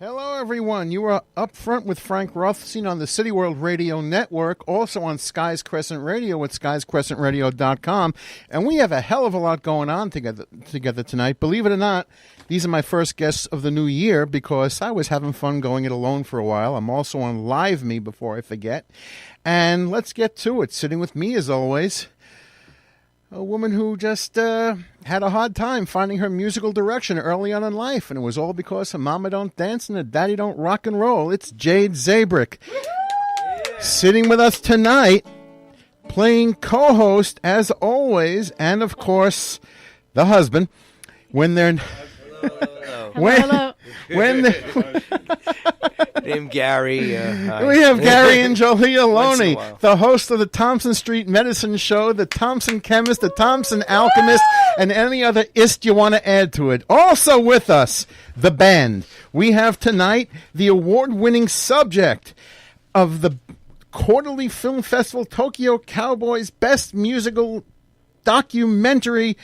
Hello, everyone. You are up front with Frank Rothstein on the City World Radio Network, also on Skies Crescent Radio at skiescrescentradio.com. And we have a hell of a lot going on together tonight. Believe it or not, these are my first guests of the new year because I was having fun going it alone for a while. I'm also on Live Me before I forget. And let's get to it. Sitting with me, as always, a woman who just had a hard time finding her musical direction early on in life, and it was all because her mama don't dance and her daddy don't rock and roll. It's Jade Zabrick. Yeah. Sitting with us tonight, playing co-host as always, and of course, the husband. When they're... When named Gary. We have Gary and Jolia Loney, the host of the Thompson Street Medicine Show, the Thompson Chemist, the Thompson Alchemist, and any other ist you want to add to it. Also with us, the band. We have tonight the award-winning subject of the Quarterly Film Festival Tokyo Cowboys Best Musical Documentary,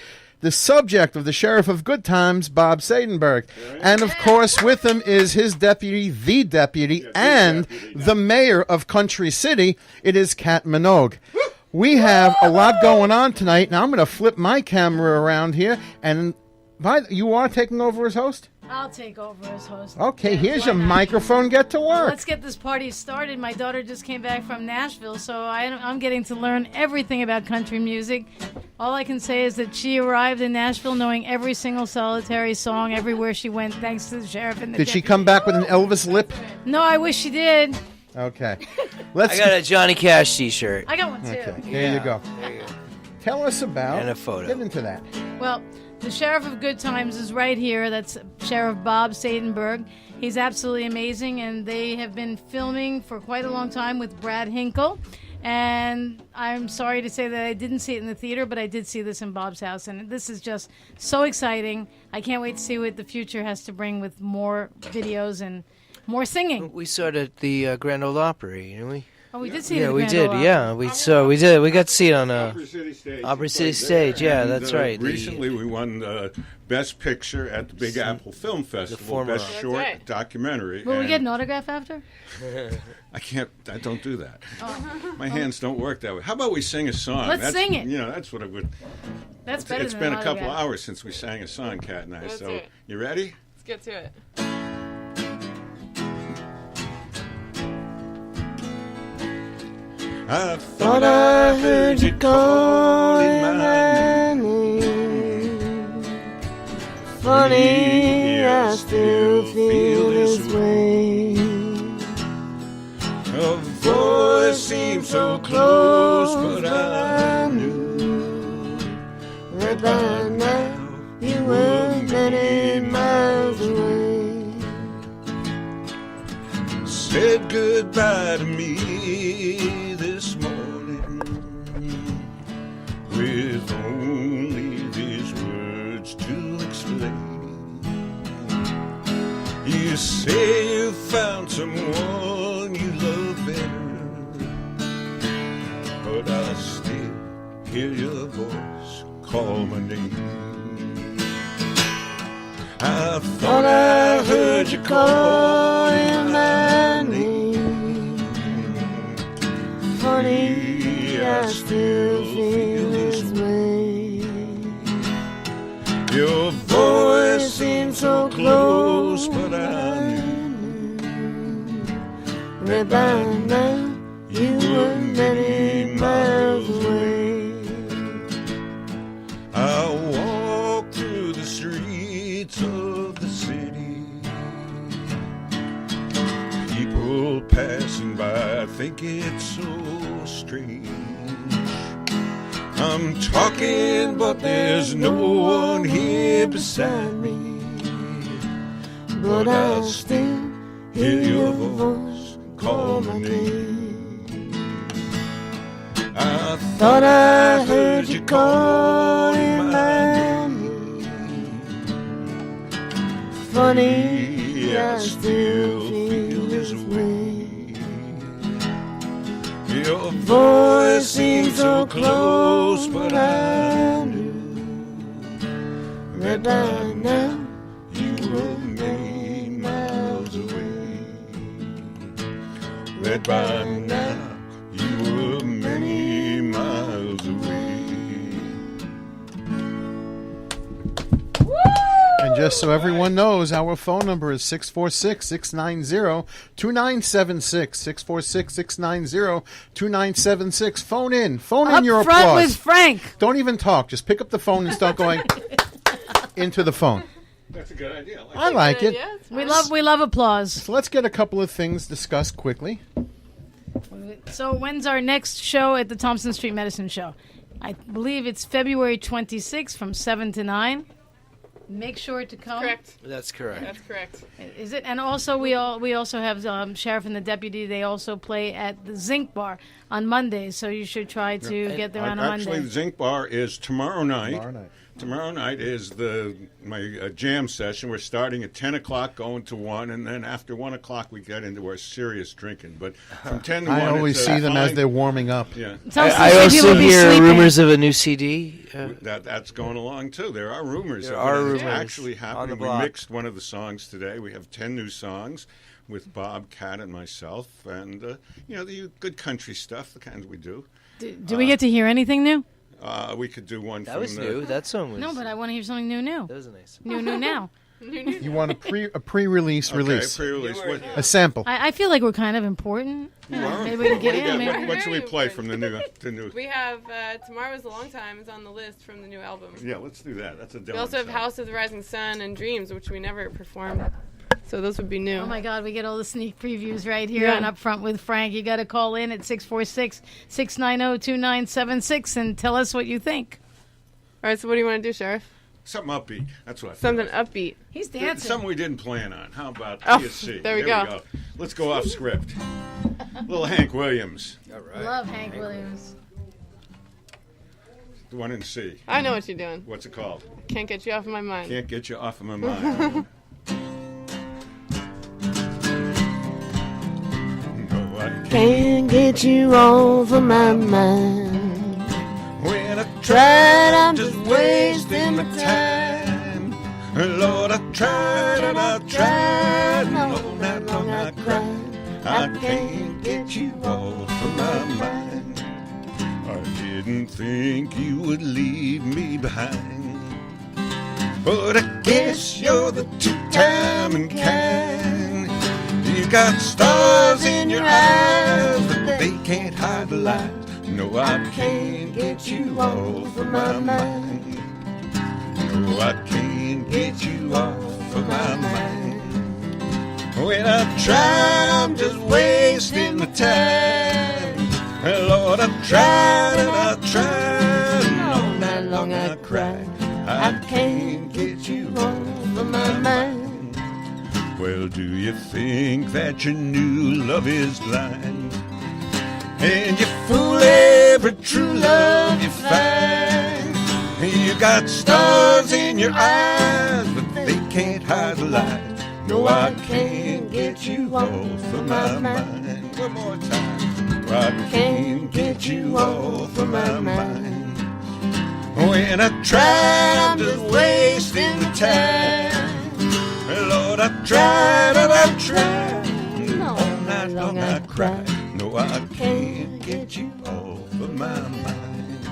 the subject of the Sheriff of Good Times, Bob Seidenberg. And, of course, with him is his deputy, the mayor of Country City. It is Kat Minogue. We have a lot going on tonight. Now, I'm going to flip my camera around here. And you are taking over as host? I'll take over as host. Okay, here's your microphone. Get to work. Let's get this party started. My daughter just came back from Nashville, so I'm getting to learn everything about country music. All I can say is that she arrived in Nashville knowing every single solitary song everywhere she went, thanks to the sheriff and the Did she come back with an Elvis lip? No, I wish she did. Okay. I got a Johnny Cash t-shirt. I got one, too. Okay, there you go. Tell us about... And a photo. Get into that. Well... The Sheriff of Good Times is right here. That's Sheriff Bob Seidenberg. He's absolutely amazing, and they have been filming for quite a long time with Brad Hinkle. And I'm sorry to say that I didn't see it in the theater, but I did see this in Bob's house, and this is just so exciting. I can't wait to see what the future has to bring with more videos and more singing. We saw it at the Grand Ole Opry, didn't we? Oh, we did see it. Yeah, we did. Yeah, we did. We got to see it on Opry City Stage. Yeah, that's right. Recently, we won Best Picture at the Big Apple Film Festival, Best Short Documentary. Will we get an autograph after? I can't. I don't do that. My hands don't work that way. How about we sing a song? Let's sing it. You know, that's what I would. That's better. It's been a couple hours since we sang a song, Kat and I. So, you ready? Let's get to it. I thought I heard you calling my name. Funny, I still feel this way. A voice seemed so close, but I knew that by now you were many miles away. Said goodbye to me this morning with only these words to explain. You say you found someone you love better, but I still hear your voice call my name. I thought I heard you calling my name. Funny, I still feel this way. Your voice seemed so close, but I knew that by now you were many miles away. I walk through the streets of the city, people passing by think it's so strange. I'm talking, but there's no one here beside me. But I still hear your voice call my name. I thought I heard you calling my name. Funny, I still feel this way. Your voice seemed so close, but I knew that by now you were many miles away. that by now you were many miles away. And just so everyone knows, our phone number is 646-690-2976. 646-690-2976. Phone in. Phone in your Up front applause. with Frank. Don't even talk. Just pick up the phone and start going into the phone. That's a good idea. I like it. Yeah, We love applause. So let's get a couple of things discussed quickly. So when's our next show at the Thompson Street Medicine Show? I believe it's February 26th from 7 to 9. Make sure to come. correct. That's correct. That's correct. Is it? And also we also have Sheriff and the Deputy. They also play at the Zinc Bar on Mondays, so you should try to get there on a Actually, Monday. the Zinc Bar is tomorrow night. Tomorrow night. Tomorrow night is my jam session. We're starting at 10 o'clock, going to 1, and then after 1 o'clock we get into our serious drinking. But from 10 to 1, I always it's, see them as fine. they're warming up. Yeah, Thompson I said he also will be hear sleeping. rumors of a new CD. that's going along too. There are rumors. There of are it. rumors It's actually on the happening. We block. mixed one of the songs today. We have 10 new songs with Bob, Cat, and myself, and the good country stuff, the kinds we do. Do we get to hear anything new? We could do one That from was the new. That song was. No, but I want to hear something new. That was a nice. New now. You want a pre-release release. pre-release. What, A sample. I feel like we're kind of important. Maybe we can get in. Maybe. what should we play from the new? We have Tomorrow is a Long Time is on the list from the new album. Yeah, let's do that. That's a Dylan We also have song. House of the Rising Sun and Dreams, which we never performed. So those would be new. Oh my God, we get all the sneak previews right here Yeah. on Up Front with Frank. You got to call in at 646-690-2976 and tell us what you think. All right, so what do you want to do, Sheriff? Something upbeat. That's what I feel Something like. upbeat. He's dancing. Something we didn't plan on. How about Oh, TSC? there we go. Let's go off script. Little Hank Williams, Love Hank Williams. the one in C. I know what you're doing. What's it called? Can't get you off of my mind. Can't get you off of my mind. No, I Can't get you off of my mind. When I Tried, I'm just wasting my time. Lord, I tried and I tried. And all night long I cried. I can't get you off of my mind. I didn't think you would leave me behind. But I guess you're the two-timing kind. You got stars in your eyes, but they can't hide the light. No, I can't get you off of my mind. No, I can't get you off of my mind. When I try, I'm just wasting my time. Lord, I tried and I tried, and all night long I cried. I can't get you off of my mind. Well, do you think that your new love is blind? And you fool every true love you find. You got stars in your eyes, but they can't hide the light. No, I can't get you off of my mind. One more time. I can't get you off of my mind. When I try, I'm just wasting the time. Lord, I tried and I tried. All night long I cried. No, I can't get you off of my mind.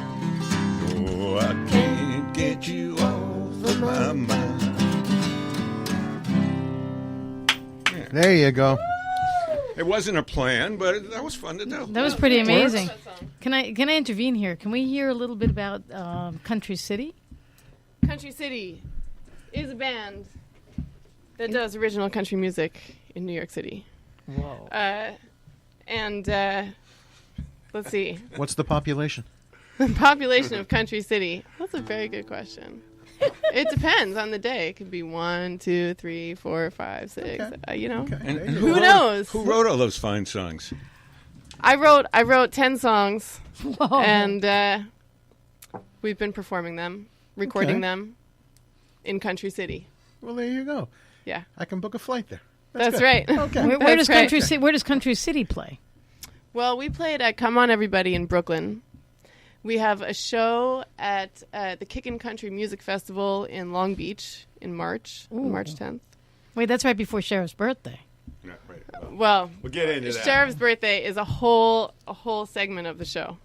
No, I can't get you off of my mind. There you go. It wasn't a plan, but that was fun to do. That was pretty amazing. Can I intervene here? Can we hear a little bit about Country City? Country City is a band that does original country music in New York City. Whoa. Let's see. What's the population? The population of Country City. That's a very good question. It depends on the day. It could be 1, 2, 3, 4, 5, 6. You know, And who knows? Who wrote all those fine songs? I wrote 10 songs, Whoa. and we've been performing them, recording Okay. them in Country City. Well, there you go. Yeah, I can book a flight there. that's good. right. Okay. Where That's does right. Country City play? Well, we played at Come On Everybody in Brooklyn. We have a show at the Kickin' Country Music Festival in Long Beach in March, Ooh. March 10th. Wait, that's right before Sheriff's birthday. Yeah, right. Well, We'll get into that. Sheriff's birthday is a whole segment of the show.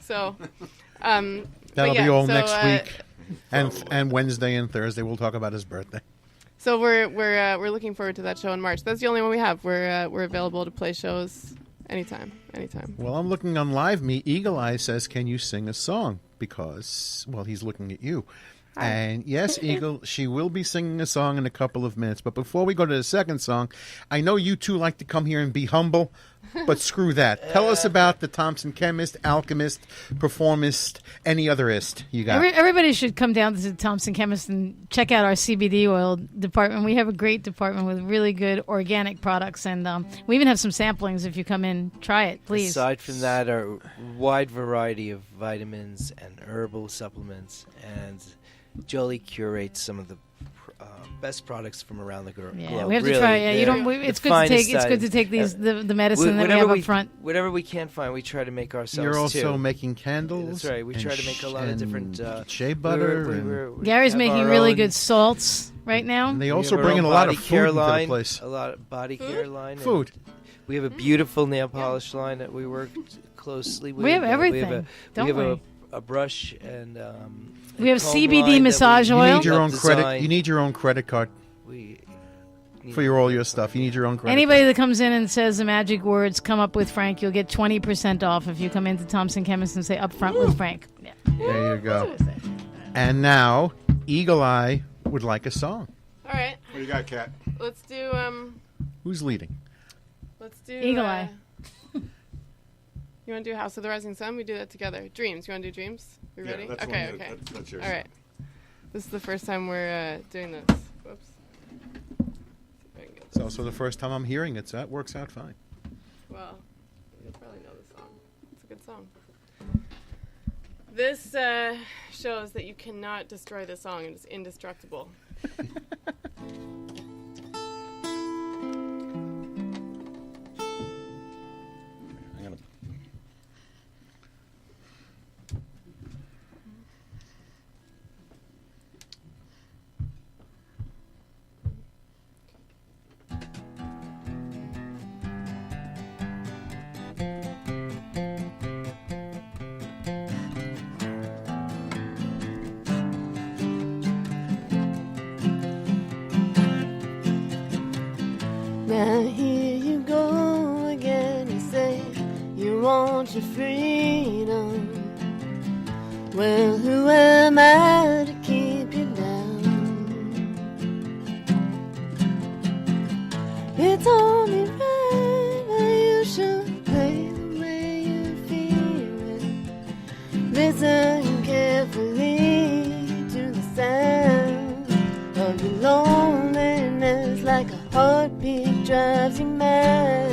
So, That'll but yeah, be all so, next week, and Wednesday and Thursday we'll talk about his birthday. So we're looking forward to that show in March. That's the only one we have. We're available to play shows anytime. Well, I'm looking on Live Me. Eagle Eye says, "Can you sing a song?" Because, well, he's looking at you. And yes, Eagle, she will be singing a song in a couple of minutes. But before we go to the second song, I know you two like to come here and be humble, but screw that. Tell us about the Thompson Chemist, Alchemist, Performist, any otherist you got. Everybody should come down to the Thompson Chemist and check out our CBD oil department. We have a great department with really good organic products, and we even have some samplings. If you come in, try it, please. Aside from that, a wide variety of vitamins and herbal supplements, and Jolie curates some of the best products from around the globe. Yeah, we have to try. Yeah, you don't. It's good to take. It's good to take these the medicine that we have up front. Whatever we can find, we try to make ourselves. You're also too. making candles. That's right. We try to make a lot of different shea butter. Gary's making really good salts right now. And they also bring in a lot of food into the place. A lot of body care line. Food. We have a beautiful nail polish line that we work closely with. We have everything. We have a brush and. We have CBD massage oil. You need your own credit. You need your own credit card for all your stuff. You need your own credit. Anybody card. that comes in and says the magic words, "Come up with Frank," you'll get 20% off if you come into Thompson Chemist and say "Up front with Frank." Yeah. There you go. And now, Eagle Eye would like a song. All right. What do you got, Kat? Let's do Who's leading? Let's do Eagle Eye. You want to do House of the Rising Sun? We do that together. Dreams. You want to do Dreams? We ready? That's okay. one, Okay. That's yours. All right. This is the first time we're doing this. Whoops. See if I can get this. So the first time I'm hearing it, so that works out fine. Well, you'll probably know the song. It's a good song. This shows that you cannot destroy the song. It's indestructible. Now here you go again, you say you want your freedom. Well, who am I to keep you down? It's only right that you should play the way you feel it. Listen carefully to the sound of your loneliness, like a heartbeat drives you mad.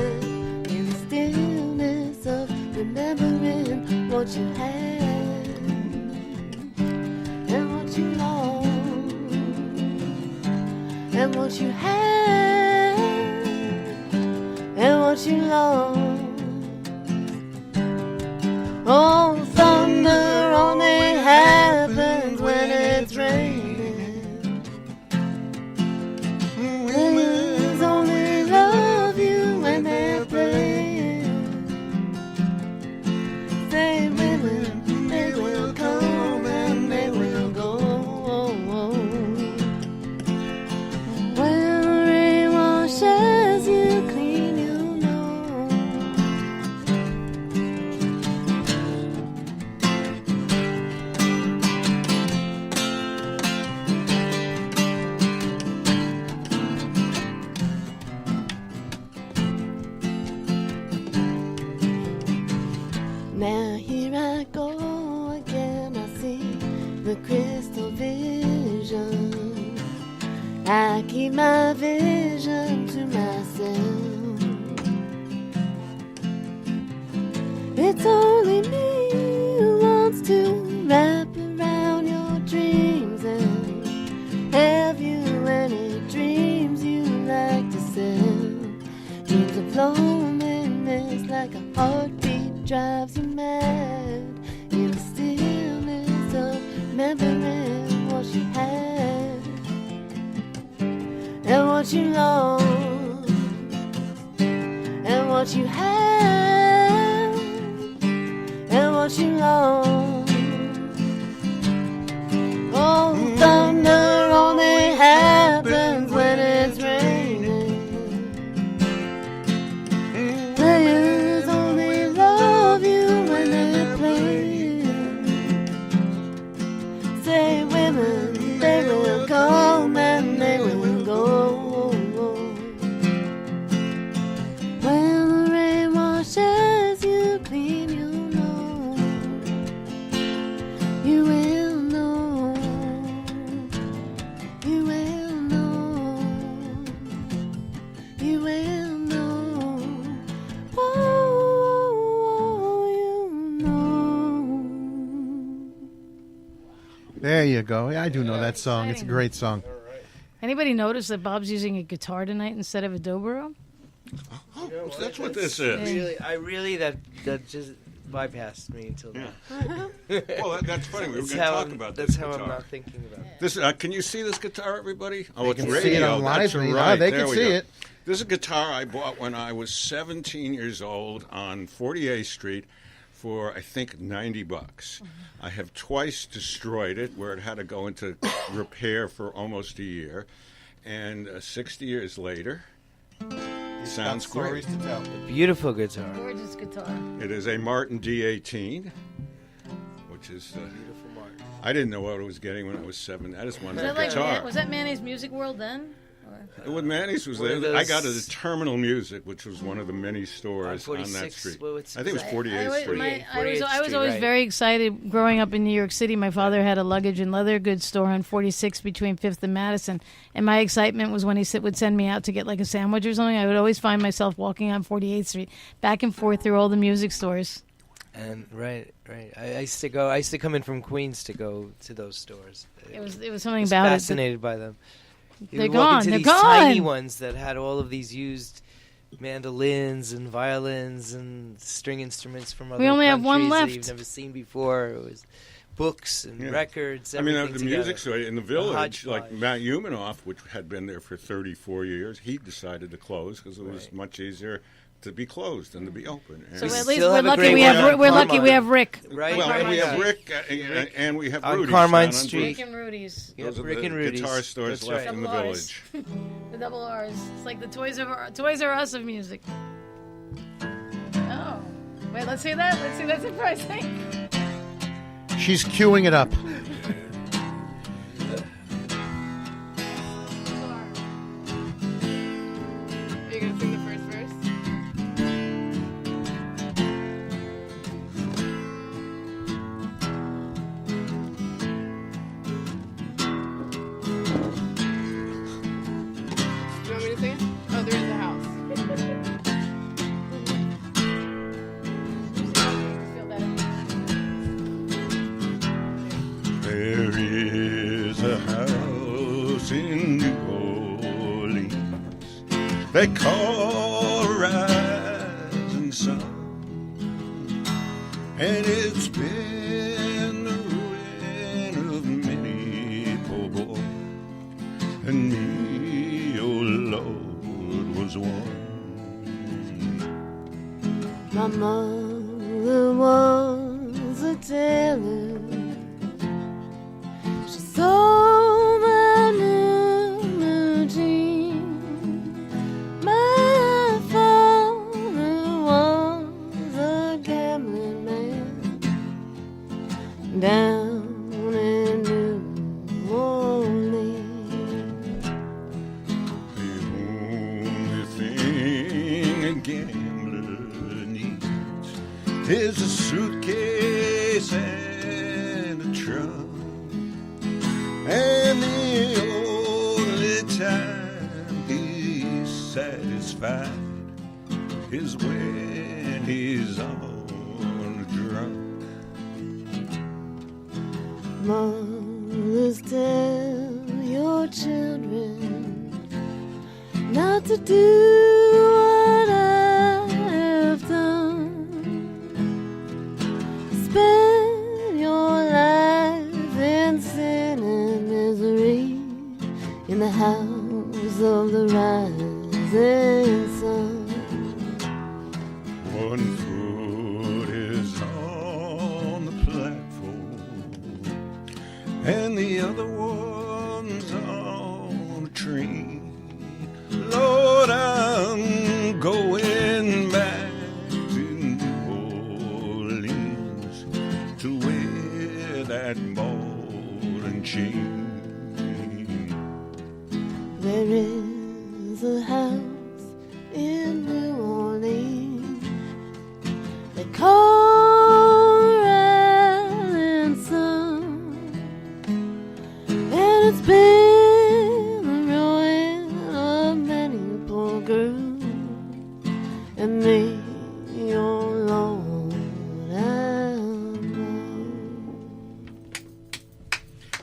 In the stillness of remembering what you had and what you lost and what you had and what you lost. Oh, thunder only happens when it's raining. Winds only love you when they're praying. Say women, they will come and they will go. When the rain washes you clean, you know. Now here I go again, I see the crystal vision. I keep my vision to myself. It's only me who wants to wrap around your dreams. And have you any dreams you like to sell? Dreams of loneliness, like a heartbeat drives you mad. In the stillness of remembering what you had and what you lost what you have and what you lost. Oh, thunder only happens when it's raining. Players only love you when they're playing. Say women, they will come and they will go. When the rain washes you clean, you'll know. You will know. You will know. You will know. Oh, you know. There you go. Yeah, I do know that song. It's a Exciting. great song. Anybody notice that Bob's using a guitar tonight instead of a dobro? Oh, that's what this is. That just bypassed me until now. Well, that's funny. We were That's going to how talk I'm, about that's this how I'm guitar. not thinking about it. This, can you see this guitar, everybody? Oh, it's can radio. see it on That's live stream. right. They There can we see go. it. This is a guitar I bought when I was 17 years old on 48th Street for, I think, $90. I have twice destroyed it, where it had to go into repair for almost a year. And 60 years later, it sounds great. to tell. Beautiful guitar. Gorgeous guitar. It is a Martin D18, which is... Beautiful Martin. I didn't know what I was getting when I was 7. I just wanted Was a that, like, guitar. was that Manny's Music World then? When Manny's was One there, of I those- got it at Terminal Music, which was one of the many stores on that 46, street. what's- I think it was I 48th always- Street. I 48th was Street, always right. very excited growing up in New York City. My father had a luggage and leather goods store on 46 between 5th and Madison. And my excitement was when he would send me out to get like a sandwich or something. I would always find myself walking on 48th Street back and forth through all the music stores. And right. I used to go. I used to come in from Queens to go to those stores. It was I something was about fascinated by them. You They're would walk gone. into They're these tiny gone. ones that had all of these used mandolins and violins and string instruments from other We only have one countries that left. you've never seen before. It was books and Yeah. records. I mean, everything the music together. store in the village, like hodgepodge. Matt Humanoff, which had been there for 34 years, he decided to close because it was Right. much easier to be closed than to be open. So And- at still least have we're a lucky great we one have on we're lucky we Carmine. have Rick. Right. well, and we have Carmine Rick, and we have On Rudy's Carmine down on Street. Rick and Rudy's. Yeah, Those are Rick the and Rudy's. guitar stores That's left right. in the Double R's. village. The double R's. It's like the Toys R Us of music. Oh. Wait, let's hear that. Let's see that surprising. She's queuing it up. Are you gonna sing the first verse? Do you want me to sing it? Oh, there is a house. There is a house in New Orleans they call Rising Sun, and it's been the ruin of many poor boys, and me, oh Lord, was one. My mother was a tailor. She sold my new jeans. My father was a gambling man down in New Orleans. The only thing a gambler needs is a suitcase and a trunk. And the only time he's satisfied is when he's on drunk. Mothers, tell your children not to do what I have done. Spend your life in sin and misery in the house of the rising sun. one foot is on the platform, and the other one's on a train. Lord, I'm going back to New Orleans to wear that ball and chain. There is a house in New Orleans they call Ransom, and it's been the ruin of many poor girls and me, your Lord, I know.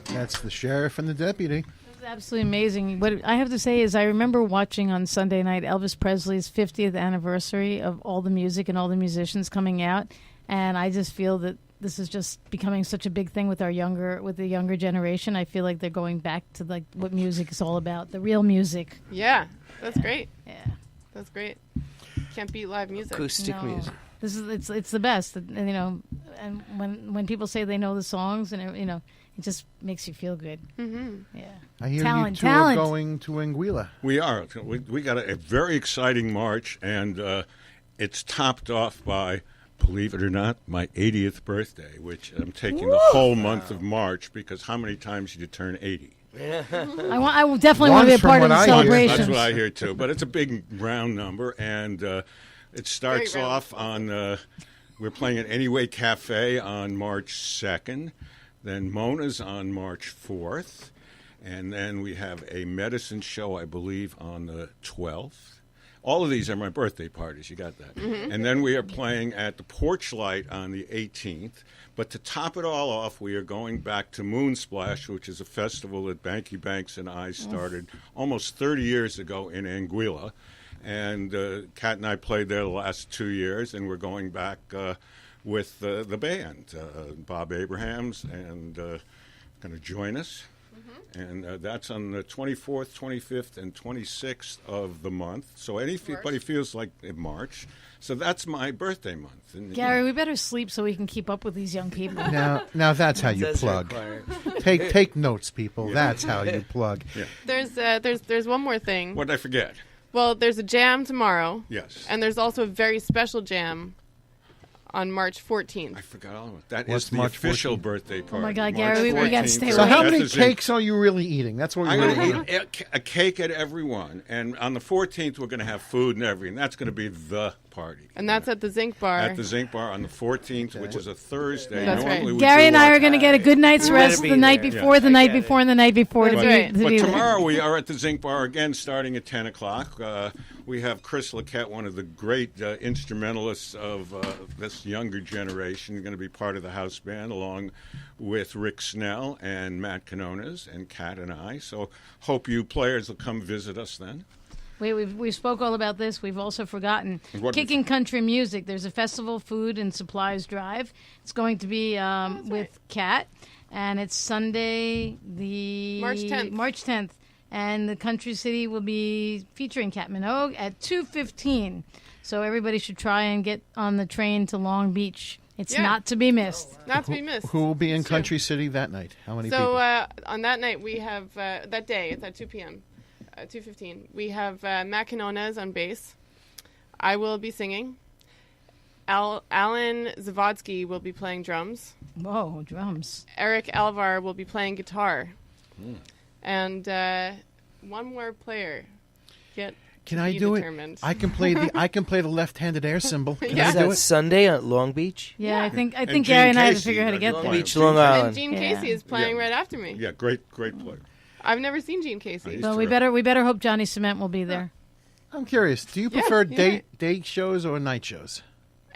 That's the sheriff and the deputy. Absolutely amazing. What I have to say is I remember watching on Sunday night Elvis Presley's 50th anniversary of all the music and all the musicians coming out, and I just feel that this is just becoming such a big thing with the younger generation. I feel like they're going back to like what music is all about, the real music. Yeah, that's great. Yeah. That's great. Can't beat live music. Acoustic No. music. This is it's the best, and and when people say they know the songs, and it just makes you feel good. Mm-hmm. Yeah. I hear Talent, you two talent. are going to Anguilla. We are. We got a very exciting march, and it's topped off by, believe it or not, my 80th birthday, which I'm taking the whole month of March because how many times did you turn 80? I will definitely want to be a Once from part of what the I hear. celebration. That's what I hear too. But it's a big round number, and it starts Very round. off on. We're playing at Anyway Cafe on March 2nd. Then Mona's on March 4th, and then we have a medicine show, I believe, on the 12th. All of these are my birthday parties. You got that. And then we are playing at the Porch Light on the 18th. But to top it all off, we are going back to Moonsplash, which is a festival that Banky Banks and I started almost 30 years ago in Anguilla. And Kat and I played there the last 2 years, and we're going back with the band. Bob Abrahams and going to join us. And that's on the 24th, 25th, and 26th of the month. So anybody feels like in March. So that's my birthday month. And, Gary, we better sleep so we can keep up with these young people. Now that's how you Says plug. required. Take notes, people. That's how you plug. There's one more thing. What did I forget? Well, there's a jam tomorrow. Yes. And there's also a very special jam on March 14th. I forgot all of it. That What's is the March official 14th? birthday party. my God, March Gary, we gotta 14th. stay So how Right. many That's the cakes are you really eating? That's what we I'm want going to to know. eat a cake at every one. And on the 14th, we're going to have food and everything. That's going to be the party. And that's at the Zinc Bar. At the Zinc Bar on the 14th, which is a Thursday. That's right. Normally we Gary do and I our- are going to get a good night's You better rest be the night there. before, Yeah. the I night get it. before, and the night before to That's be, right. to But be there. tomorrow we are at the Zinc Bar again, starting at 10 o'clock. We have Chris Laquette, one of the great instrumentalists of this younger generation, going to be part of the house band, along with Rick Snell and Matt Canones and Kat and I. So hope you players will come visit us then. We spoke all about this. We've also forgotten What- Kicking Country Music. There's a festival food and supplies drive. It's going to be with Kat, and it's Sunday, the March 10th. March 10th, and the Country City will be featuring Kat Minogue at 2:15. So everybody should try and get on the train to Long Beach. It's Yeah. not to be missed. Not to be missed. Who will be in It's true. Country City that night? How many So people? on that night, we have, that day, it's at 2 p.m., 2:15. We have Matt Canones on bass. I will be singing. Alan Zavodsky will be playing drums. Whoa, drums! Eric Alvar will be playing guitar. And one more player. Yet Can to I be do determined. it? I can play the left-handed air cymbal. Can Yeah. I Is do that it? Sunday at Long Beach? Yeah, I think And Gary Gene and I have to Casey, figure out how to get Long there. Beach, Long And Island. Gene Yeah. Casey is playing Yeah. right after me. Yeah, great player. I've never seen Gene Casey. He's Well, we terrific. better hope Johnny Cement will be there. I'm curious. Do you Yeah, prefer you're day shows or night shows?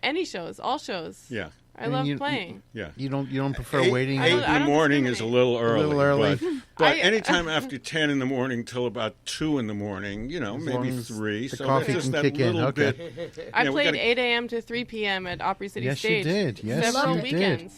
Any shows, all shows. Yeah, I And love you- playing. yeah. You don't prefer Eight- waiting? I Eight don't- in the morning is a little early. little early. But I- anytime after 10 in the morning till about 2 in the morning, long maybe as 3. the So coffee that's just can that kick in, little okay. bit. I Yeah, we played gotta- 8 a.m. to 3 p.m. at Opry City Yes, you Stage. did. Yes, Several you did. weekends.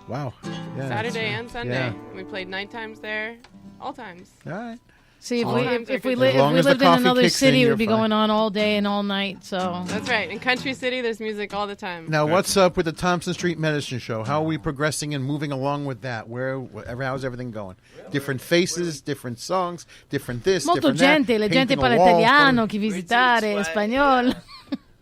Wow. Yeah, Saturday that's- and Sunday. Yeah. And we played night times there, all times. All right. See, if Oh. we As lived in coffee another kicks city, in, it you're would be fine. going on all day and all night. So That's right. In Country City, there's music all the time. Now, what's up with the Thompson Street Medicine Show? How are we progressing and moving along with that? How's everything going? Different faces, different songs, different this, molto different that. gente, le gente painting a parla wall, italiano, chi We're visitare, doing espagnol.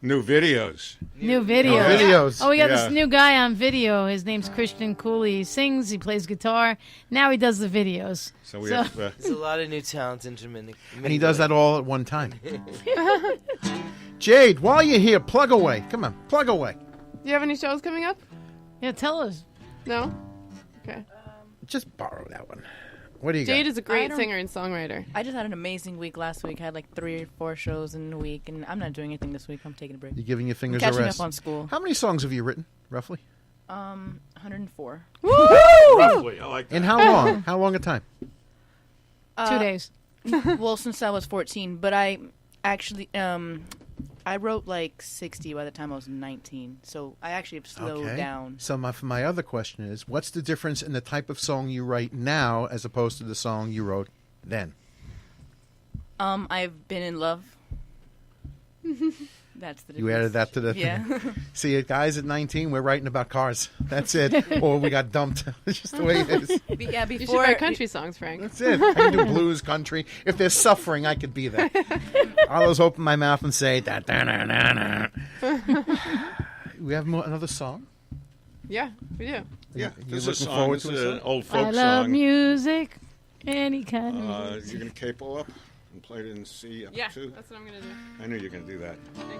New videos. New video. videos. Oh, we got Yeah. this new guy on video. His name's Christian Cooley. He sings, he plays guitar. Now he does the videos. So we have. There's a lot of new talent intermingling. And he does that all at one time. Jade, while you're here, plug away. Come on, plug away. Do you have any shows coming up? Yeah, tell us. No? Okay. Just borrow that one. What do you Jade got? is a I great don't- singer and songwriter. I just had an amazing week last week. I had like 3 or 4 shows in a week, and I'm not doing anything this week. I'm taking a break. You're giving your fingers a Catching rest. up on school. How many songs have you written, roughly? 104. Roughly, I like that. And how long? How long a time? 2 days. Well, since I was 14, but I actually I wrote like 60 by the time I was 19, so I actually have slowed down. So my other question is, what's the difference in the type of song you write now as opposed to the song you wrote then? I've been in love. That's the difference. You added that to the Yeah. thing. See, guys at 19, we're writing about cars. That's it. Or we got dumped. It's just the way it is. Yeah, You should before write country songs, Frank. That's it. I can do blues, country. If there's suffering, I could be there. I'll always open my mouth and say, da, da, da, da, da. We have another song? Yeah, we do. Yeah, You this is a looking song. forward It's to a an song? old I folk love song. music. Any kind of You're going to capo up and play it in C up Yeah, too? that's what I'm going to do. I knew you were going to do that. Thank you.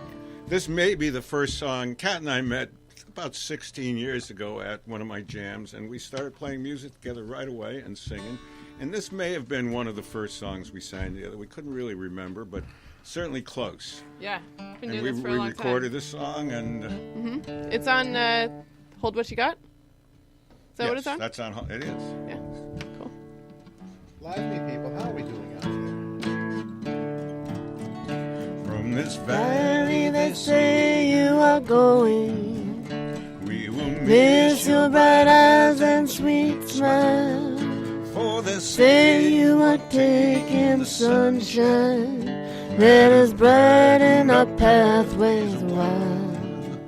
This may be the first song. Kat and I met about 16 years ago at one of my jams, and we started playing music together right away and singing. And this may have been one of the first songs we sang together. We couldn't really remember, but certainly close. Yeah, been And doing this for a we long recorded time. this song, and It's on Hold What You Got? Is that what it's on? That's on. It is. Yeah, cool. Lively people, how are we doing out From this Valley that say you are going, we will miss your bright eyes and sweet smile. for this Say you are taking the sunshine that is brighten our pathways wide.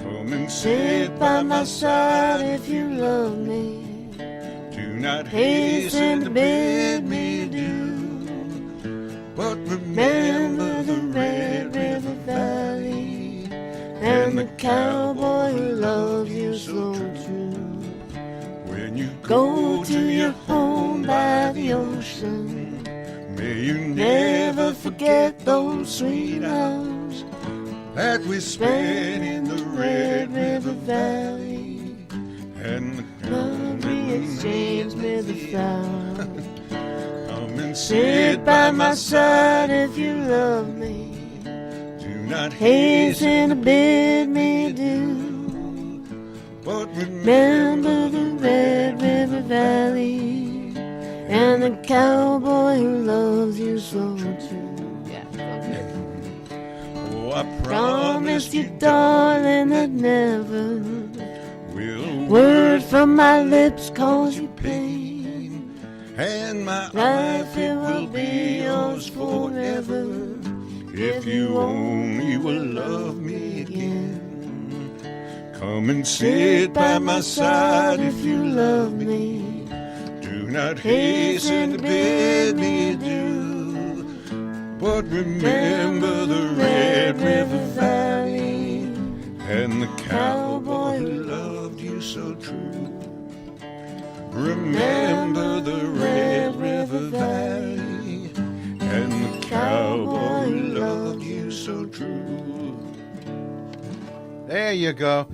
Come and Sit by my side if you love me. Do not Hasten to bid me do. but Remember the Red River Valley and the cowboy who loves you so true. when you Go to your home by the ocean. may you Never forget those sweet hours that we spent in the Red River Valley. and Love we exchanged with the flowers. come and Sit by my side if you love me. Do not Hasten to bid me do. but Remember the Red River Valley and the cowboy who loves you so true. Yeah, sounds good. Oh, I Promise you, darling, that never will word from my lips cause you pain. and my Life it will be yours forever if you only will love me again. Come and sit by my side if you love me. Do not hasten to bid me adieu, but remember the Red River Valley and the cowboy who loved you so true. Remember the Red River Valley and the cowboy who loved you so true. There you go.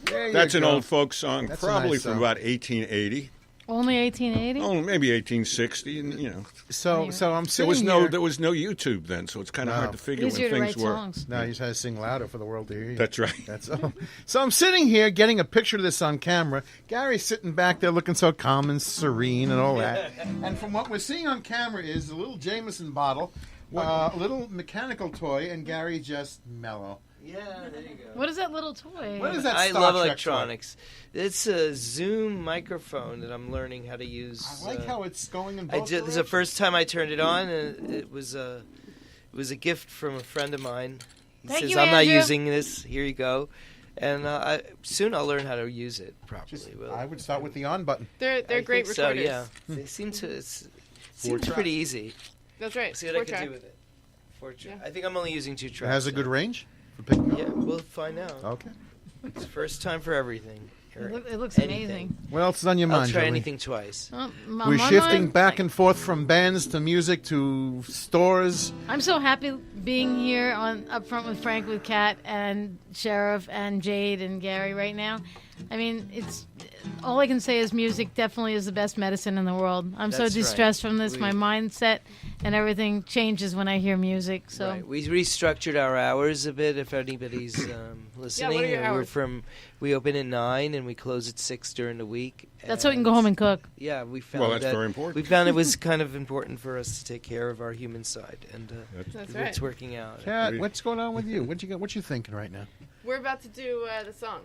There you That's an go. old folk song, That's a probably nice from song. about 1880. Only 1880? Oh, maybe 1860, and you know, So I'm there sitting was here. there was no YouTube then, so it's kind of No. hard to figure Easier to when write things were. songs. No, you just had to sing louder for the world to hear you. That's right. That's all. So I'm sitting here getting a picture of this on camera. Gary's sitting back there looking so calm and serene and all that. And from what we're seeing on camera is a little Jameson bottle, a little mechanical toy, and Gary just mellow. Yeah, there you go. What is that little toy? What is that? I Star love Trek electronics. It's a Zoom microphone that I'm learning how to use. toy? I like how it's going in I both did. This is the first time I turned it on, and it was a gift from a friend of mine. He Thank says, you, "I'm not Andrew." using this. Here you go." And soon I'll learn how to use it properly. Will. I would start with the on button. They're I great think so, recorders. yeah, they seem to. It seems tracks. pretty easy. That's right. See what I can do with it. Yeah. I think I'm only using 2 It tracks. has a good so- range for picking up. Yeah, we'll find out. Okay. It's first time for everything. It looks Anything. amazing. What else is on your I'll mind, try Jolie? anything twice. I'm We're online. shifting back and forth from bands to music to stores. I'm so happy being here up front with Frank, with Kat and Sheriff and Jade and Gary right now. I mean, it's all I can say is music definitely is the best medicine in the world. I'm so That's right. distressed from this. My mindset and everything changes when I hear music. So Right. We restructured our hours a bit. If anybody's listening, what are your We're hours? we open at 9 and we close at 6 during the week. that's so we can go home and cook. Yeah, we found Well, that's that very important. We found it was kind of important for us to take care of our human side, and That's it's right. working out. Kat, what's going on with you? What you got? What you thinking right now? We're about to do the song.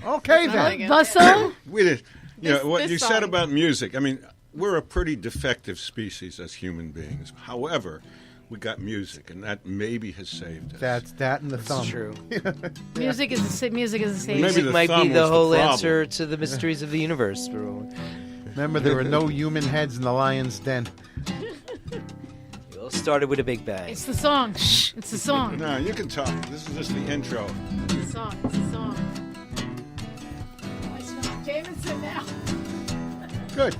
Okay Not then. again. The song? We did. You This- know what this you song. said about music. I mean, we're a pretty defective species as human beings. However, we got music, and that maybe has saved us. That's that and the thumb. It's true. Music is a music is a savior. Maybe Music the might be thumb the was the whole problem. answer to the mysteries of the universe. Remember, there were no human heads in the lion's den. It all started with a big bang. It's the song. Shh, it's the song. No, you can talk. This is just the intro. It's the song. It's the song. Oh, I smell Jameson now. Good.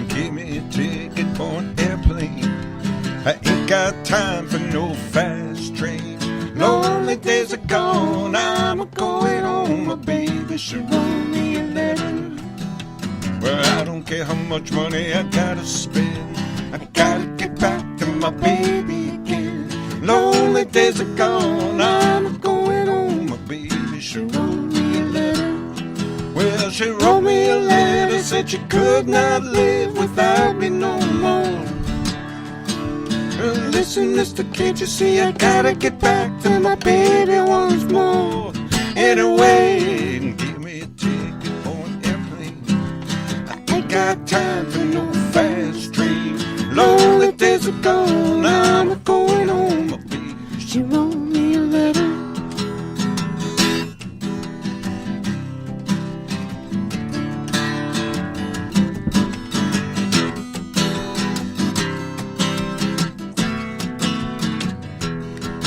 Give me a ticket for an airplane. I ain't got time for no fast train. Lonely days are gone. I'm a going home. My baby should wrote me a letter. Well, I don't care how much money I gotta spend. I gotta get back to my baby again. Lonely days are gone. I'm a going home. My baby should wrote me a letter. Well, she wrote me a letter, said she could not live without me no more. Listen, mister, can't you see I gotta get back to my baby once more? Anyway, give me a ticket for an airplane. I ain't got time for no fast train. Lonely days are gone, I'm going home. My baby, she wrote me a letter.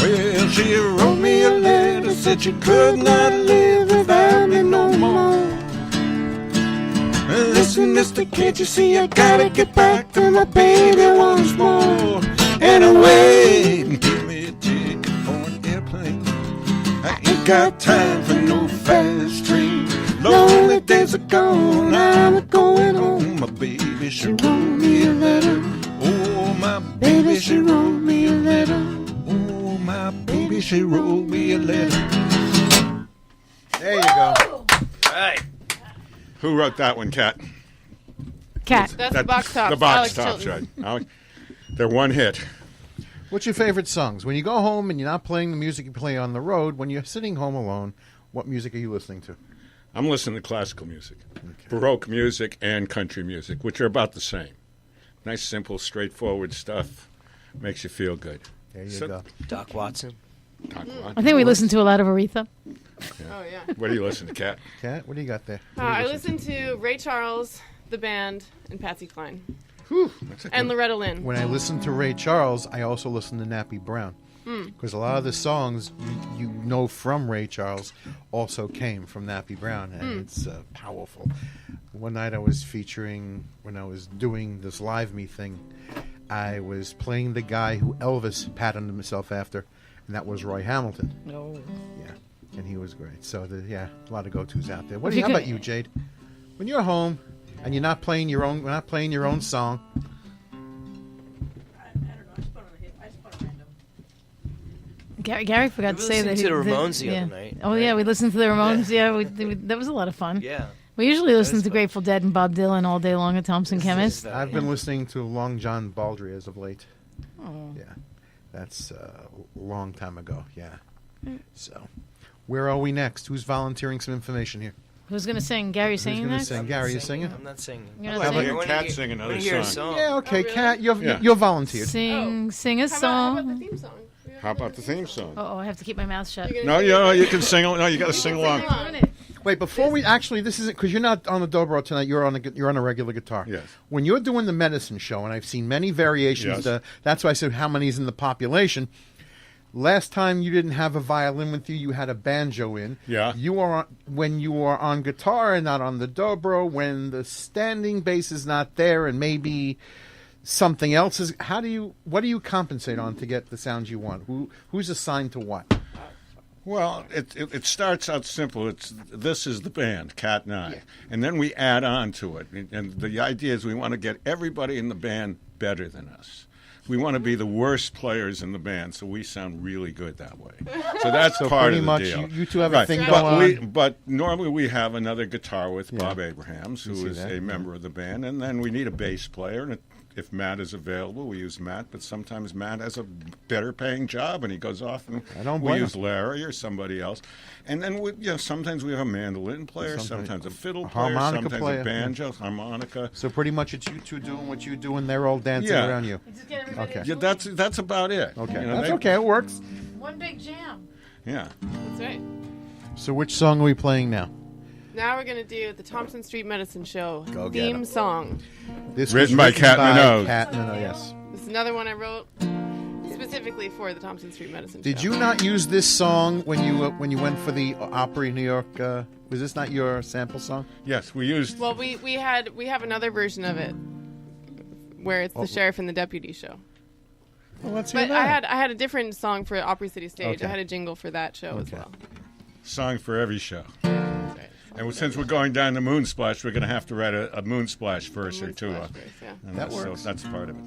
Well, she wrote me a letter, said she could not live without me no more. Listen, mister, can't you see I gotta get back to my baby once more? Anyway, give me a ticket for an airplane. I ain't got time for no fast train. Lonely days are gone, I'm going home. My baby, she wrote me a letter. Oh, my baby, she wrote me a letter. Oh, my baby, she wrote me a letter. There you go. Right. Who wrote that one, Kat? Cat. That's the box tops. The box Alex tops, Chilton. right. Alex, they're one hit. What's your favorite songs? When you go home and you're not playing the music you play on the road, when you're sitting home alone, what music are you listening to? I'm listening to classical music, Baroque music, and country music, which are about the same. Nice, simple, straightforward stuff. Makes you feel good. There you So- go. Doc Watson. Talk about- I think we listen to a lot of Aretha. Oh, yeah. What do you listen to, Kat? Kat, what do you got there? I listen to Ray Charles, the band, and Patsy Cline. That's a And good- Loretta Lynn. When I listen to Ray Charles, I also listen to Nappy Brown. Because a lot of the songs you know from Ray Charles also came from Nappy Brown, and it's powerful. One night I was featuring, when I was doing this Live Me thing, I was playing the guy who Elvis patterned himself after, and that was Roy Hamilton. No. Yeah, and he was great. So, a lot of go-tos out there. What If do you, you how could- about you, Jade? When you're home and you're not playing your own song, Gary forgot to We say that. listened to the Ramones the other night, Oh right? yeah, we listened to the Ramones. Yeah, that was a lot of fun. Yeah. We usually listen was to fun. Grateful Dead and Bob Dylan all day long at Thompson Chemist. I've been listening to Long John Baldry as of late. Oh. Yeah, That's a long time ago. Yeah. So, where are we next? Who's volunteering some information here? Who's gonna sing? Gary singing gonna next? sing? Gary, you singing? I'm not singing. You're I'd not like singing? a cat sing another Wanna hear a song. Yeah. Okay, really? Kat, Yeah. you're volunteered. Sing a How song. about the theme song? How about the theme song? Oh, I have to keep my mouth shut. You're No, gonna you can sing. No, you got to sing along. Wait, before we actually, this isn't because you're not on the dobro tonight. You're on a regular guitar. Yes. When you're doing the medicine show, and I've seen many variations. Yes. That's why I said how many's in the population. Last time you didn't have a violin with you, you had a banjo in. Yeah. You are when you are on guitar and not on the dobro. When the standing bass is not there, and maybe something else is. What do you compensate on to get the sounds you want? Who's assigned to what? Well, it starts out simple. This is the band, Cat and I, and then we add on to it. And the idea is we want to get everybody in the band better than us. We want to be the worst players in the band, so we sound really good that way. So that's part pretty of the much deal. you two have a thing but going on. But normally we have another guitar with Bob Abrahams, You who see is that, a member of the band, and then we need a bass player. And if Matt is available, we use Matt. But sometimes Matt has a better paying job, and he goes off, and I don't we blame use him. Larry or somebody else. And then sometimes we have a mandolin player, sometimes a fiddle a player, harmonica sometimes player, a banjo, harmonica. So pretty much it's you two doing what you do, and they're all dancing Yeah. around you. Just get everybody Okay. to Yeah, that's about it. Okay, You know, that's they- okay. It works. one big jam. Yeah. That's right. So which song are we playing now? Now we're gonna do the Thompson Street Medicine Show Go get 'em. theme song. This Written was by Cat Minogue. Cat Minogue, yes. This is another one I wrote specifically for the Thompson Street Medicine Did Show. you not use this song when you went for the Opry New York? Was this not your sample song? Yes, we used. Well, we have another version of it where it's the sheriff and the deputy show. Well, let's hear But that. I had a different song for Opry City Stage. Okay. I had a jingle for that show as Okay. well. Song for every show. That's right. And since we're going down to Moonsplash, we're going to have to write a Moonsplash verse or two. Moonsplash verse, yeah. And That so works. that's part of it.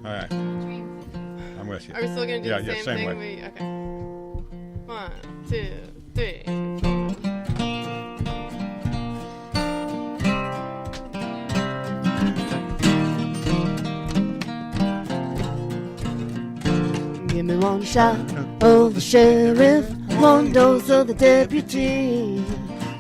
All right. I'm with you. Are we still gonna do Yeah, the yeah, same same thing? way. Okay. 1, 2, 3, 4. Give me one shot of the sheriff, one dose of the deputy.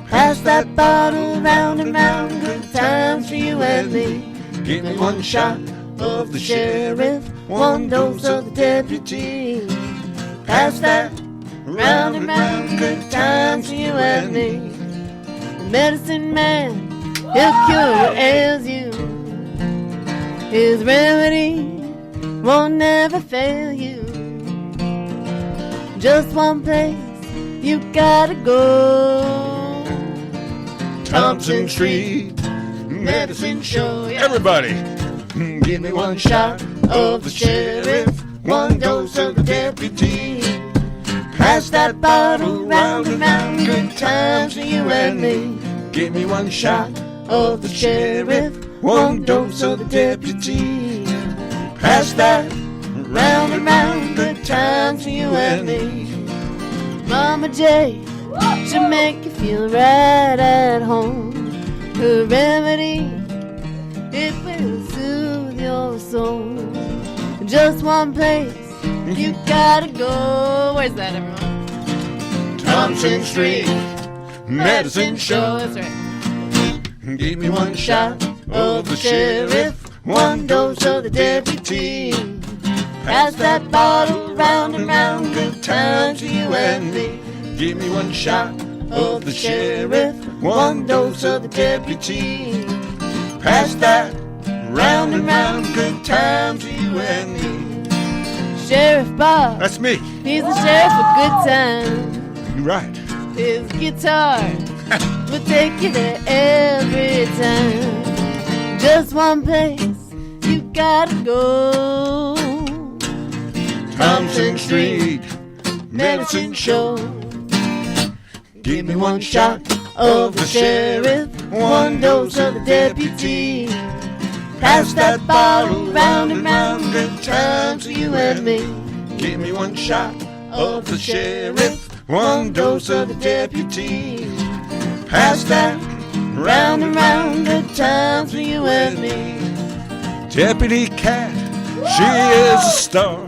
Pass that bottle round and round, good times for you and me. Give me one shot of the sheriff, one dose of the deputy. Pass that round and round, good times for you and me. The medicine man, he'll cure what ails you. His remedy won't never fail you. Just one place you gotta go. Thompson Street Medicine Show. Everybody, Give me one shot of the sheriff, one dose of the deputy. Pass that bottle round and round, good times for you and me. Give me one shot of the sheriff, one dose of the deputy. Pass that round and round, good times for you and me. Mama J, she'll make you feel right at home. Her remedy, it will soothe your soul. Just one place you gotta go. Where's that, everyone? Thompson Street Medicine Show. That's right. Give me One shot of the sheriff, one dose of the deputy. Pass that bottle round and round, good times for you and me. Give me one shot Of the sheriff, one dose of the deputy. Pass that round and round, good times for you and me. Sheriff Bob, That's me. he's the sheriff of good times. You're right. His guitar will take you there every time. Just one place you gotta go. Thompson Street Medicine Show. Give me one shot of the sheriff, one dose of the deputy. Pass that bottle round and round, good times for you and me. Give me one shot Of the sheriff, one dose of the deputy. Pass that round and round, good times for you and me. Deputy Cat, she is a star.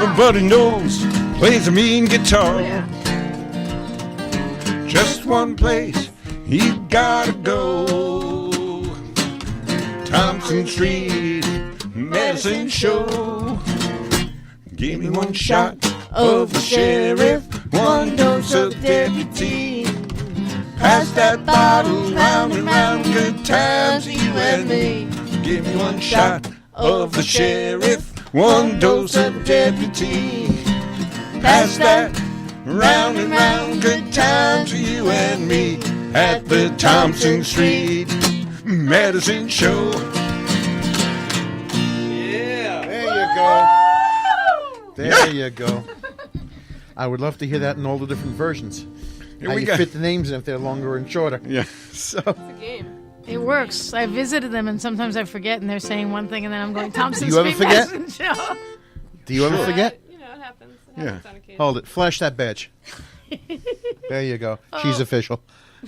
everybody knows, plays a mean guitar. Just one place you gotta go. Thompson Street, Medicine Show. Give me one shot of the sheriff, one dose of the deputy. Pass that bottle round and round, good times, you and me. Give me one shot of the sheriff, one dose of the deputy. Pass that round and round, good times, you and me. At the Thompson Street Medicine Show. There you go. There you go. I would love to hear that in all the different versions. Here How we you go. fit the names in if they're longer and shorter. Yeah. So It's a game. It works. I visited them, and sometimes I forget, and they're saying one thing, and then I'm going, Thompson Do you ever Street forget? Medicine Show. do you ever forget? You know, it happens. It Yeah. happens on occasion. Hold it. Flash that badge. There you go. She's official.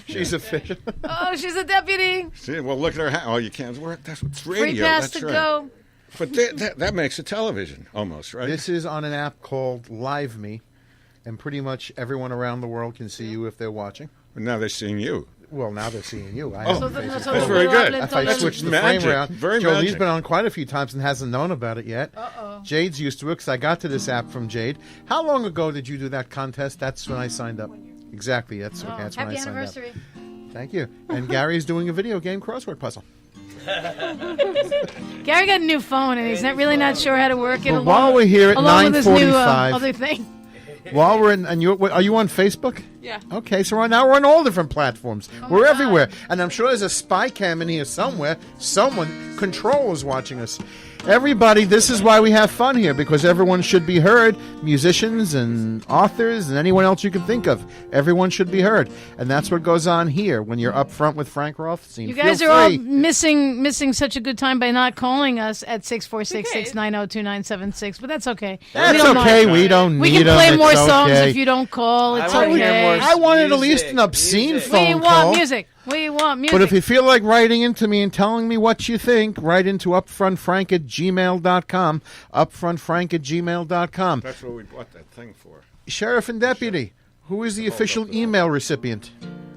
She's official. Oh, she's a deputy. See, well, look at her hat. Oh, you can't. That's what's Free radio. pass That's to right. go. But that makes it television almost, right? This is on an app called Live Me, and pretty much everyone around the world can see you if they're watching. But now they're seeing you. Well, now they're seeing you. I Oh. have So a face. That's very good. If I That's switch the magic. frame around, Very Jolie's magic. been on quite a few times and hasn't known about it yet. Uh-oh. Jade's used to it because I got to this app from Jade. How long ago did you do that contest? That's when I signed up. Exactly. That's when Happy I signed anniversary. up. Thank you. And Gary's doing a video game crossword puzzle. Gary got a new phone, and he's really not sure how to work it. Well, while we're here at along with his new 9:45, other thing. while we're in, and are you on Facebook? Yeah. Okay, so now we're on all different platforms. We're everywhere. And I'm sure there's a spy cam in here somewhere. Someone, Control, is watching us. Everybody, this is why we have fun here, because everyone should be heard. Musicians and authors and anyone else you can think of. Everyone should be heard. And that's what goes on here when you're up front with Frank Rothstein. You guys Feel are all free. missing such a good time by not calling us at 646-690-2976, but that's okay. That's We don't okay. mind. We don't We need can them. play It's more songs okay. if you don't call. It's I wanna hear okay. more I wanted at music, least an obscene music. phone We call. want music. We want music. But if you feel like writing into me and telling me what you think, write into upfrontfrank@gmail.com. Upfrontfrank@gmail.com. That's what we bought that thing for. Sheriff and Deputy, who is the official email recipient?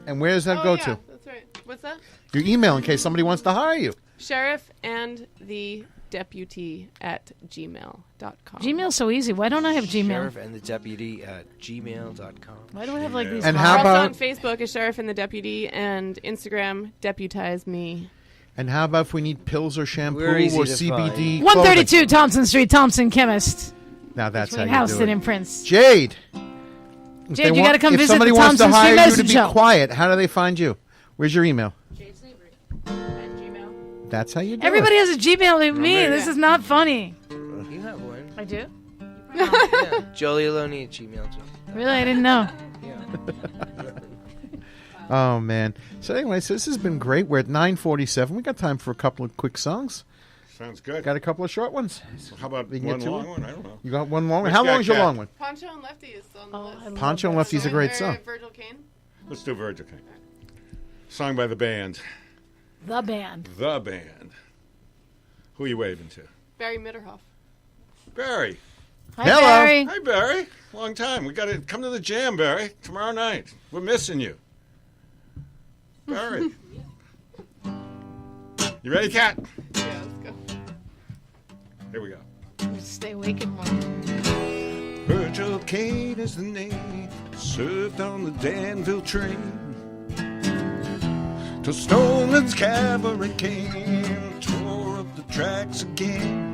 And where does that go yeah, to? That's right. What's that? Your email in case somebody wants to hire you. Sheriff and the deputy at gmail.com. Gmail's so easy. Why don't I have Gmail? Sheriff and the deputy at gmail.com. Why do I have like these? And We're how also about on Facebook as Sheriff and the Deputy, and Instagram, Deputize Me. if we need pills or shampoo We're easy or to CBD? 132 Thompson Street, Thompson Chemist. clothing? Now that's how Between you Houston do it. and Prince. Jade. Jade, you got to come if visit somebody the wants to Thompson hire Street you to Medicine be Show. quiet, how do they find you? Where's your email? At Gmail. That's how you do Everybody it. has a Gmail like me. Yeah. This is not funny. You have one. I do? Yeah. Jolie Aloni at gmail. Really? I didn't know. Yeah. Oh, man. So anyway, so this has been great. We're at 9:47. We got time for a couple of quick songs. Sounds good. Got a couple of short ones. How about We can one get to long it. one? I don't know. You got one long one? Which How guy long is your cat? long one? Poncho and Lefty is still on the list. I love Poncho and Lefty's a great song. Virgil Kane. Let's do Virgil King. Sung by the band. The band. The band. Who are you waving to? Barry Mitterhoff. Barry. Hi, Hello. Barry. Hi, Barry. Long time. We got to come to the jam, Barry, tomorrow night. We're missing you. Barry. You ready, Cat? Yeah, let's go. Here we go. Stay awake and more. Virgil Kane is the name. Served on the Danville train. Till Stoneman's cavalry came. Tore up the tracks again.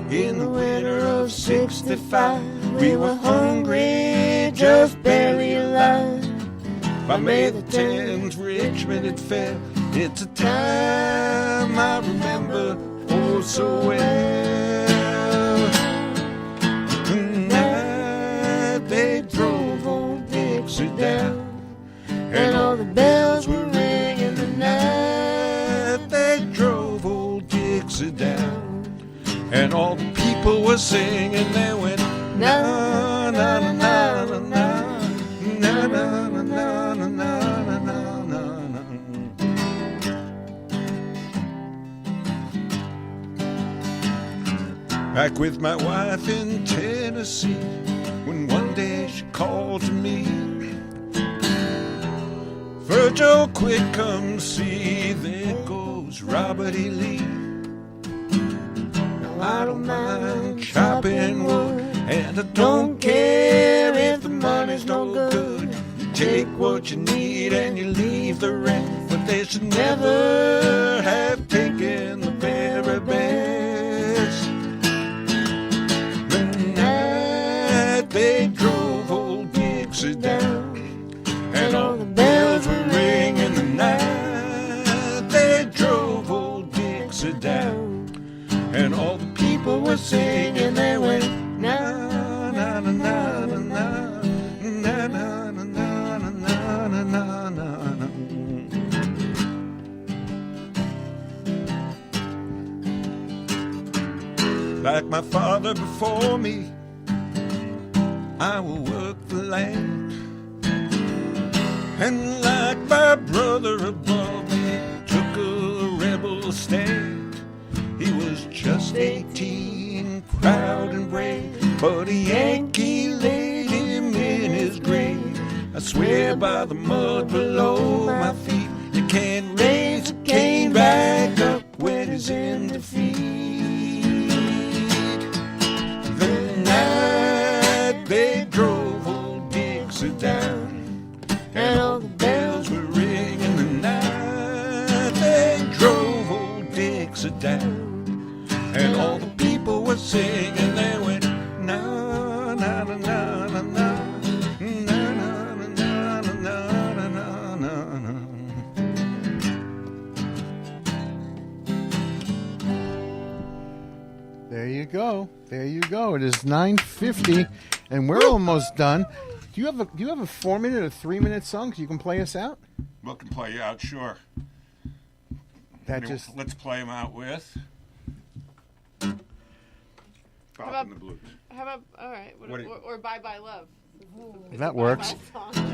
In the winter of '65, we were hungry, just barely alive. By May the 10th, Richmond had fell. It's a time I remember oh so well. The night they drove old Dixie down, and all the bells were ringing. The night they drove old Dixie down. And all the people were singing, they went na na na na na na na na na na na na na na. back with my wife in Tennessee, when one day she called to me, Virgil, quick come see, there goes Robert E. Lee. Now I don't mind chopping wood, and I don't care if the money's no good. You take what you need and you leave the rest, but they should never have taken the very best. The night they drove old Dixie down, and all the bells were ringing. The night they drove old Dixie down, and all the people were singing. They went na na na na na na na na na na na na na. Like my father before me, I will work the land, and like my brother above me, took a rebel stand. He was just 18, proud and brave, but a Yankee laid him in his grave. I swear by the mud below my feet, you can't raise a cane back up when he's in defeat. The night they drove old Dixie down, and all the bells were ringing. The night they drove old Dixie down, and all the people were singing. They went na na na na na na na na na na na na na. There you go. There you go. It is 9:50, and we're almost done. Do you have a 4-minute or 3-minute song so you can play us out? We can play you out, sure. Let's play them out with Bop about- and the Blues. How about, all right, or Bye Bye Love. That works.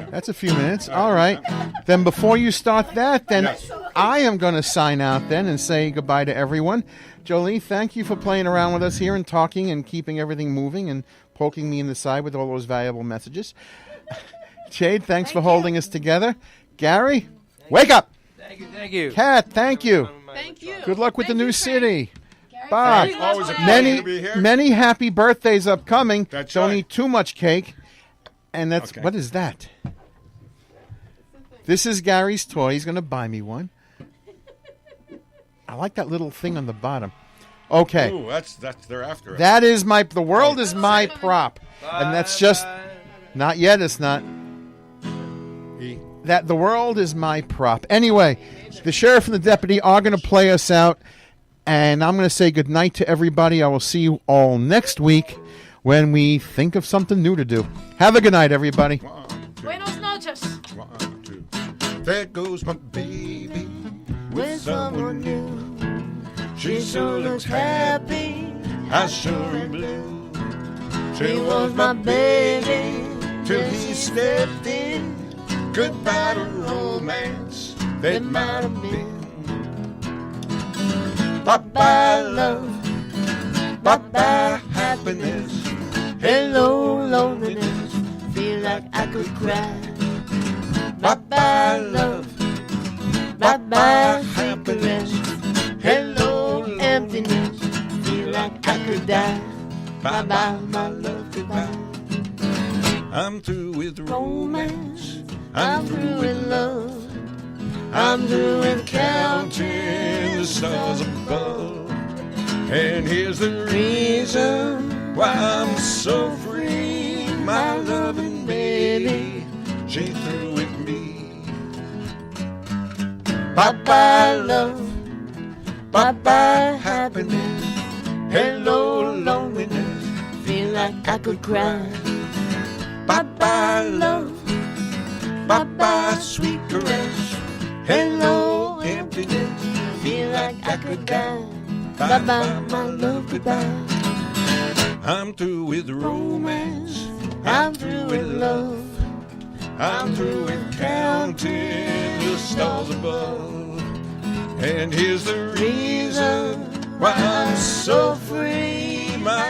That's a few minutes. All right. Then before you start that, then Yes. I am going to sign out then and say goodbye to everyone. Jolie, thank you for playing around with us here and talking and keeping everything moving and poking me in the side with all those valuable messages. Jade, thanks for holding us together. Gary, wake up. Thank you. Kat, thank you. Thank you. Good luck with the Thank new you, city. Bob, Frank. Always a pleasure many, to be here. many happy birthdays upcoming. That's Don't right. eat too much cake. And that's, Okay. what is that? This is Gary's toy. He's going to buy me one. I like that little thing on the bottom. Okay. Ooh, that's they're after us. That is the world is my prop. And that's just, not yet, it's not. That the world is my prop. Anyway, the sheriff and the deputy are going to play us out. And I'm going to say goodnight to everybody. I will see you all next week when we think of something new to do. Have a good night, everybody. 1, 2, Buenos noches. 1, 2. There goes my baby With with someone someone new. new, She sure looks happy. I sure am blue. She was my baby till he stepped in. Goodbye to romance that might have been. Bye-bye love, bye-bye happiness. Hello, loneliness. Feel like I could cry. Bye-bye love, Bye-bye, sweet caress. Hello, emptiness. Feel like I could die. Bye-bye, my love, goodbye. I'm through with romance. I'm through with love. I'm through with counting the stars above. And here's the reason why I'm so free. My loving baby, she's through with me. Bye-bye, love. Bye-bye, happiness. Hello, loneliness. Feel like I could cry. Bye-bye, love. Bye-bye, sweet caress. Hello, emptiness. Feel like I could die. Bye-bye, my love, goodbye. I'm through with romance. I'm through with love. I'm through with counting the stars above. And here's the reason why I'm so free. My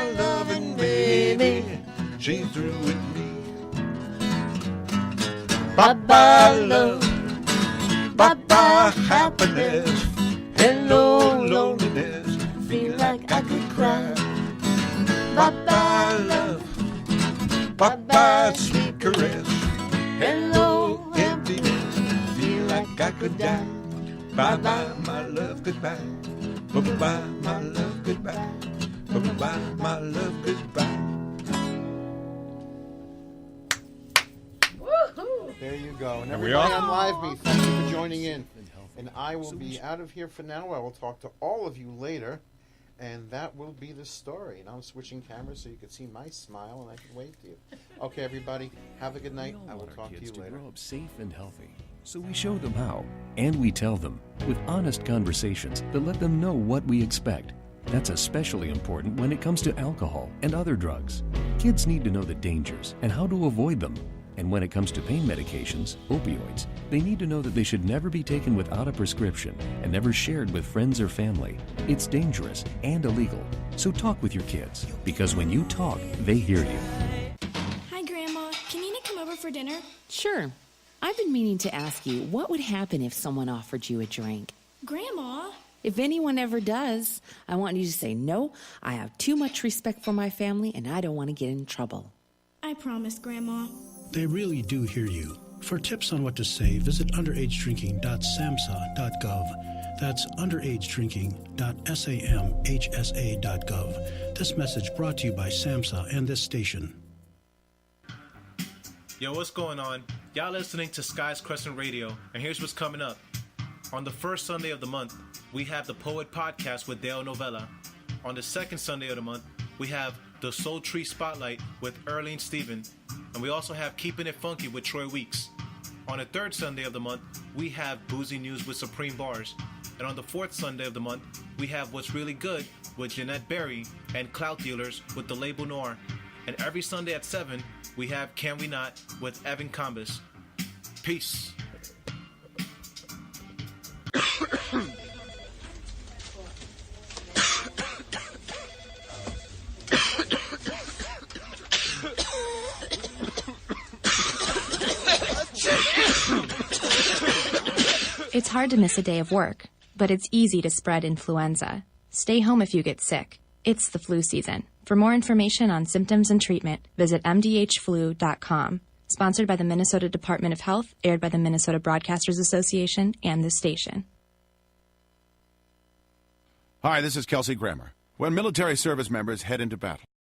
through with me. Bye-bye love, bye-bye happiness, hello loneliness, Feel like I could cry. bye-bye love, bye-bye sweet caress, hello emptiness, feel like I could die. Bye-bye my love, goodbye, bye-bye my love, goodbye, bye-bye my love, goodbye. There you go. And we everybody off? on LiveMe, thank you for joining in. And I will be out of here for now. I will talk to all of you later. And that will be the story. And I'm switching cameras so you can see my smile and I can wave to you. Okay, everybody, have a good night. I will talk to you later. Grow up safe and healthy. So we show them how, and we tell them with honest conversations that let them know what we expect. That's especially important when it comes to alcohol and other drugs. Kids need to know the dangers and how to avoid them. And when it comes to pain medications, opioids, they need to know that they should never be taken without a prescription and never shared with friends or family. It's dangerous and illegal. So talk with your kids, because when you talk, they hear you. Hi, Grandma. Can Nina come over for dinner? Sure. I've been meaning to ask you, what would happen if someone offered you a drink? Grandma? If anyone ever does, I want you to say, no, I have too much respect for my family and I don't want to get in trouble. I promise, Grandma. They really do hear you. For tips on what to say, visit underagedrinking.samhsa.gov. That's underagedrinking.samhsa.gov. This message brought to you by SAMHSA and this station. Yo, what's going on? Y'all listening to Skies Crescent Radio, and here's what's coming up. On the first Sunday of the month, we have the Poet Podcast with Dale Novella. On the second Sunday of the month, we have the Soul Tree Spotlight with Earlene Stephen. And we also have Keeping It Funky with Troy Weeks. On the third Sunday of the month, we have Boozy News with Supreme Bars. And on the fourth Sunday of the month, we have What's Really Good with Jeanette Berry and Clout Dealers with The Label Noir. And every Sunday at 7, we have Can We Not with Evan Combis. Peace. It's hard to miss a day of work, but it's easy to spread influenza. Stay home if you get sick. It's the flu season. For more information on symptoms and treatment, visit mdhflu.com. Sponsored by the Minnesota Department of Health, aired by the Minnesota Broadcasters Association and this station. Hi, this is Kelsey Grammer. When military service members head into battle,